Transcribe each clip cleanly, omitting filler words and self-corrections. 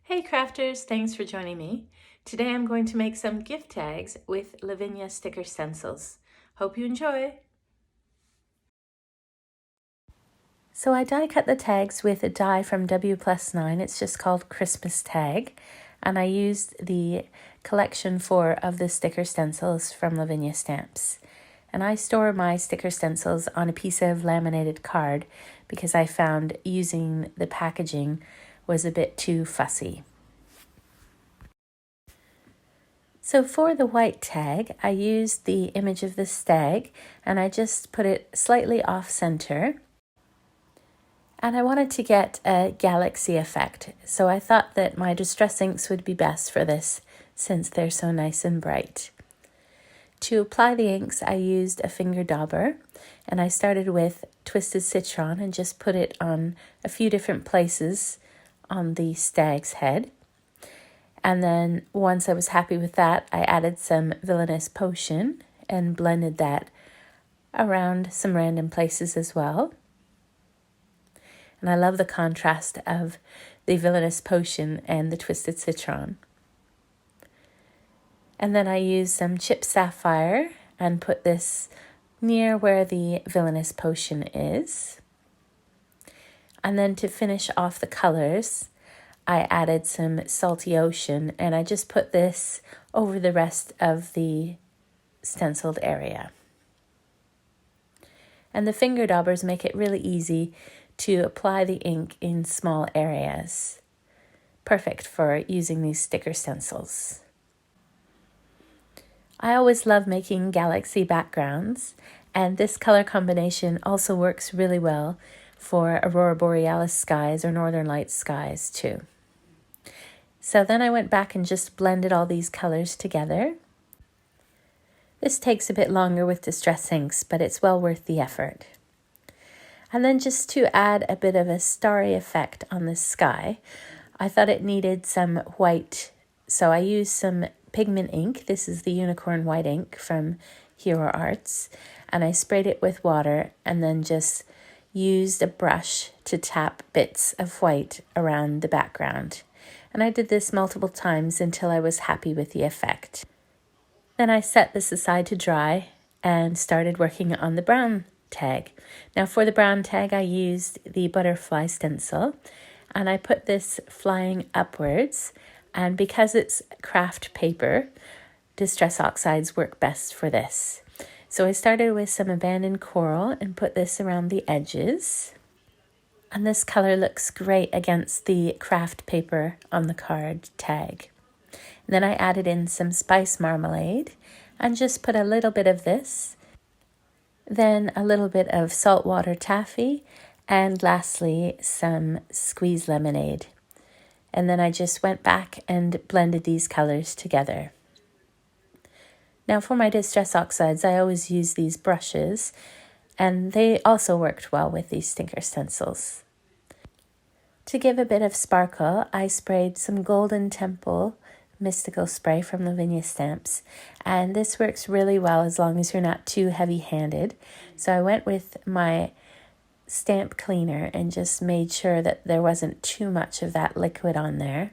Hey crafters, thanks for joining me. Today I'm going to make some gift tags with Lavinia sticker stencils. Hope you enjoy! So I die cut the tags with a die from W+9, it's just called Christmas Tag, and I used the collection 4 of the sticker stencils from Lavinia Stamps. And I store my sticker stencils on a piece of laminated card because I found using the packaging was a bit too fussy. So for the white tag, I used the image of the stag and I just put it slightly off center. And I wanted to get a galaxy effect, so I thought that my distress inks would be best for this since they're so nice and bright. To apply the inks, I used a finger dauber and I started with Twisted Citron and just put it on a few different places on the stag's head. And then once I was happy with that, I added some Villainous potion and blended that around some random places as well. And I love the contrast of the Villainous potion and the Twisted Citron. And then I used some chipped Sapphire and put this near where the Villainous potion is. And then to finish off the colors, I added some Salty Ocean and I just put this over the rest of the stenciled area. And the finger daubers make it really easy to apply the ink in small areas. Perfect for using these sticker stencils. I always love making galaxy backgrounds, and this color combination also works really well for Aurora Borealis skies or Northern Lights skies too. So then I went back and just blended all these colors together. This takes a bit longer with distress inks, but it's well worth the effort. And then just to add a bit of a starry effect on the sky, I thought it needed some white, so I used some pigment ink. This is the Unicorn White ink from Hero Arts, and I sprayed it with water and then just used a brush to tap bits of white around the background. And I did this multiple times until I was happy with the effect. Then I set this aside to dry and started working on the brown tag. Now for the brown tag, I used the butterfly stencil and I put this flying upwards, and because it's craft paper, Distress Oxides work best for this. So I started with some abandoned coral and put this around the edges. And this color looks great against the craft paper on the card tag. And then I added in some spice marmalade and just put a little bit of this, then a little bit of saltwater taffy, and lastly some squeezed lemonade. And then I just went back and blended these colors together. Now for my Distress Oxides, I always use these brushes, and they also worked well with these sticker stencils. To give a bit of sparkle, I sprayed some Golden Temple Mystical Spray from Lavinia Stamps, and this works really well as long as you're not too heavy-handed. So I went with my stamp cleaner and just made sure that there wasn't too much of that liquid on there,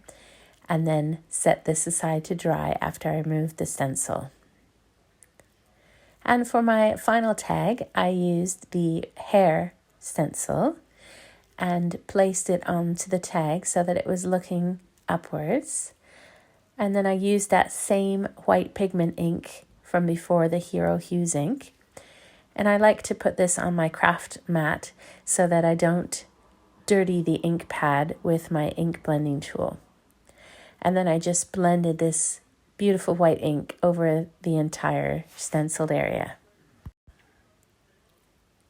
and then set this aside to dry after I removed the stencil. And for my final tag, I used the hair stencil and placed it onto the tag so that it was looking upwards. And then I used that same white pigment ink from before, the Hero Hues Ink. And I like to put this on my craft mat so that I don't dirty the ink pad with my ink blending tool. And then I just blended this beautiful white ink over the entire stenciled area.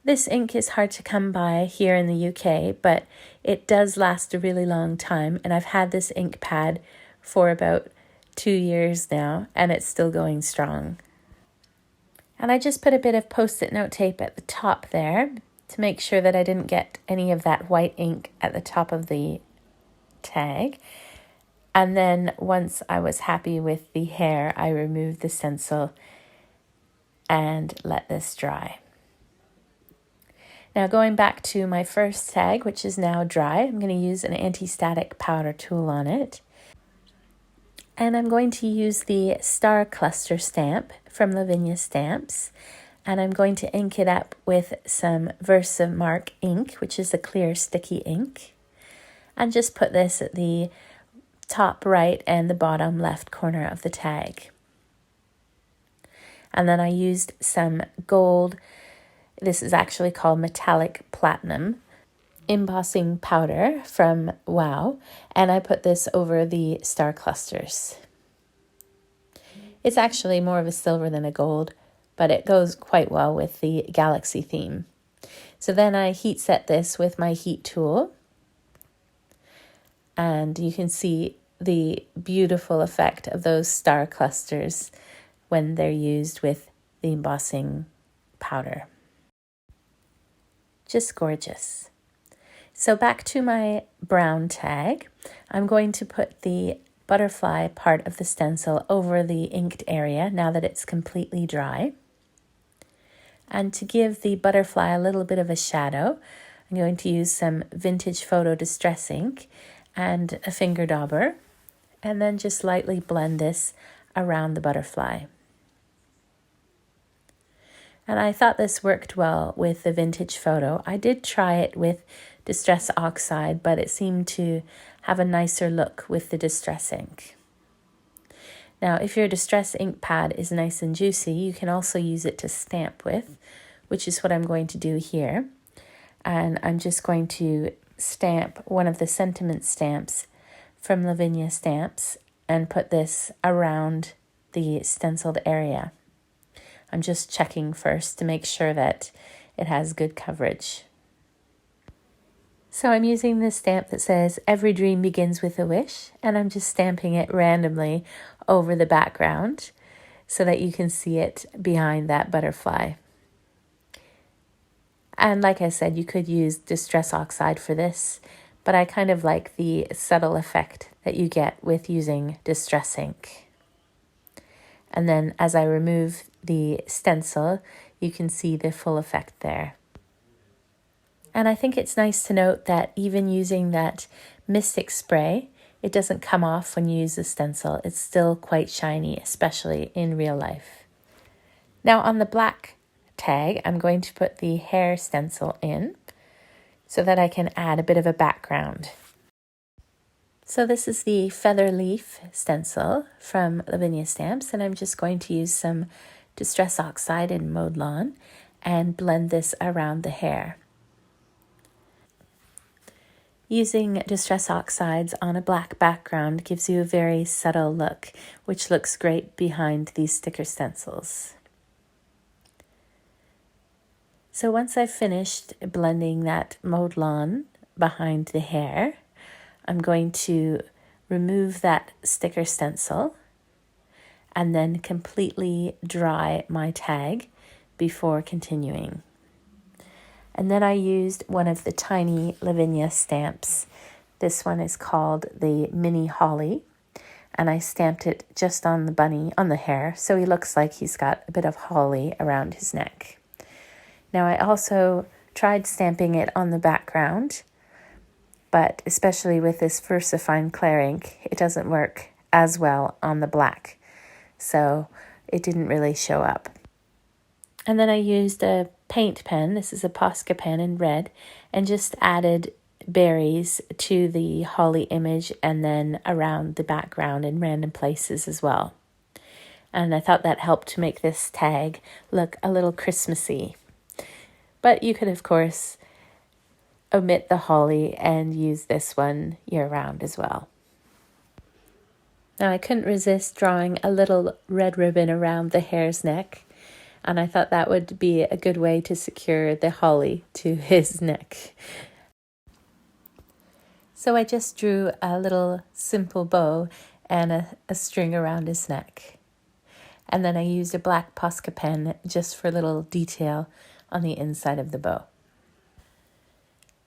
This ink is hard to come by here in the UK, but it does last a really long time, and I've had this ink pad for about 2 years now, and it's still going strong. And I just put a bit of Post-it note tape at the top there to make sure that I didn't get any of that white ink at the top of the tag. And then once I was happy with the hair, I removed the stencil and let this dry. Now going back to my first tag, which is now dry, I'm going to use an anti-static powder tool on it. And I'm going to use the Star Cluster stamp from Lavinia Stamps. And I'm going to ink it up with some Versamark ink, which is a clear sticky ink. And just put this at the top right and the bottom left corner of the tag. And then I used some gold, this is actually called metallic platinum, embossing powder from Wow, and I put this over the star clusters. It's actually more of a silver than a gold, but it goes quite well with the galaxy theme. So then I heat set this with my heat tool, and you can see the beautiful effect of those star clusters when they're used with the embossing powder. Just gorgeous. So back to my brown tag, I'm going to put the butterfly part of the stencil over the inked area now that it's completely dry. And to give the butterfly a little bit of a shadow, I'm going to use some vintage photo distress ink and a finger dauber, and then just lightly blend this around the butterfly. And I thought this worked well with the vintage photo. I did try it with Distress Oxide, but it seemed to have a nicer look with the Distress ink. Now, if your Distress ink pad is nice and juicy, you can also use it to stamp with, which is what I'm going to do here. And I'm just going to stamp one of the sentiment stamps from Lavinia Stamps and put this around the stenciled area. I'm just checking first to make sure that it has good coverage. So I'm using this stamp that says, "Every dream begins with a wish," and I'm just stamping it randomly over the background so that you can see it behind that butterfly. And like I said, you could use Distress Oxide for this, but I kind of like the subtle effect that you get with using Distress ink. And then as I remove the stencil, you can see the full effect there. And I think it's nice to note that even using that Mystic spray, it doesn't come off when you use the stencil. It's still quite shiny, especially in real life. Now on the black tag, I'm going to put the hair stencil in so that I can add a bit of a background. So this is the Feather Leaf stencil from Lavinia Stamps, and I'm just going to use some Distress Oxide in Mowed Lawn and blend this around the hair. Using Distress Oxides on a black background gives you a very subtle look, which looks great behind these sticker stencils. So once I've finished blending that Mowed Lawn behind the hair, I'm going to remove that sticker stencil and then completely dry my tag before continuing. And then I used one of the tiny Lavinia stamps. This one is called the Mini Holly, and I stamped it just on the bunny, on the hair, so he looks like he's got a bit of holly around his neck. Now I also tried stamping it on the background, but especially with this VersaFine Clear ink, it doesn't work as well on the black, so it didn't really show up. And then I used a paint pen, this is a Posca pen in red, and just added berries to the holly image and then around the background in random places as well. And I thought that helped to make this tag look a little Christmassy. But you could, of course, omit the holly and use this one year-round as well. Now I couldn't resist drawing a little red ribbon around the hare's neck, and I thought that would be a good way to secure the holly to his neck. So I just drew a little simple bow and a string around his neck. And then I used a black Posca pen just for a little detail on the inside of the bow.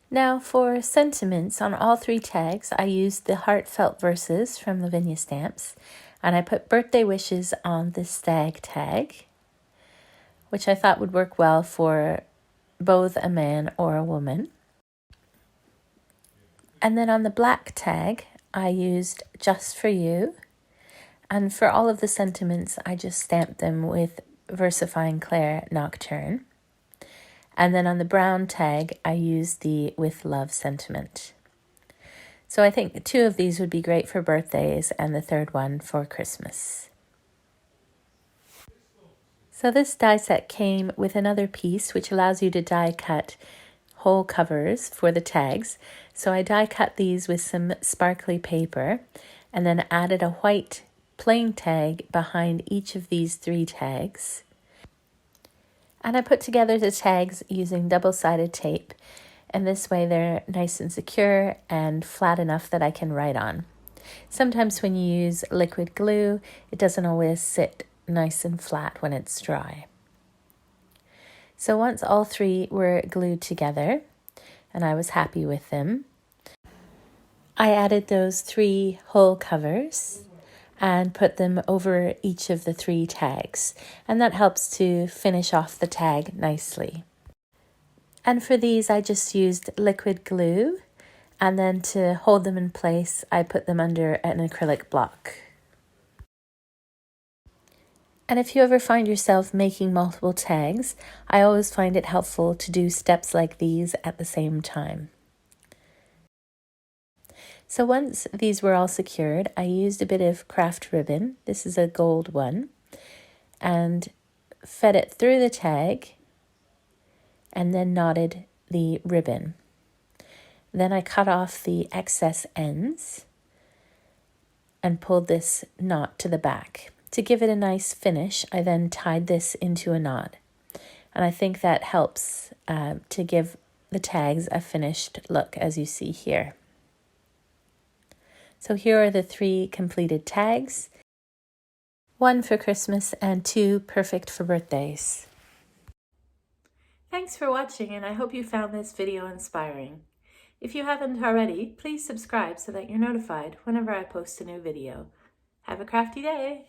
Now for sentiments on all three tags, I used the Heartfelt Verses from Lavinia Stamps, and I put birthday wishes on the stag tag, which I thought would work well for both a man or a woman. And then on the black tag, I used Just For You And for all of the sentiments, I just stamped them with Versifying Claire Nocturne. And then on the brown tag, I used the With Love sentiment. So I think 2 of these would be great for birthdays and the 3rd one for Christmas. So this die set came with another piece which allows you to die cut whole covers for the tags. So I die cut these with some sparkly paper and then added a white plain tag behind each of these 3 tags. And I put together the tags using double-sided tape, and this way they're nice and secure and flat enough that I can write on. Sometimes when you use liquid glue, it doesn't always sit nice and flat when it's dry. So once all 3 were glued together, and I was happy with them, I added those 3 whole covers and put them over each of the 3 tags, and that helps to finish off the tag nicely. And for these I just used liquid glue, and then to hold them in place I put them under an acrylic block. And if you ever find yourself making multiple tags, I always find it helpful to do steps like these at the same time. So once these were all secured, I used a bit of craft ribbon, this is a gold one, and fed it through the tag and then knotted the ribbon. Then I cut off the excess ends and pulled this knot to the back. To give it a nice finish, I then tied this into a knot. And I think that helps to give the tags a finished look, as you see here. So here are the 3 completed tags, 1 for Christmas and 2 perfect for birthdays. Thanks for watching, and I hope you found this video inspiring. If you haven't already, please subscribe so that you're notified whenever I post a new video. Have a crafty day!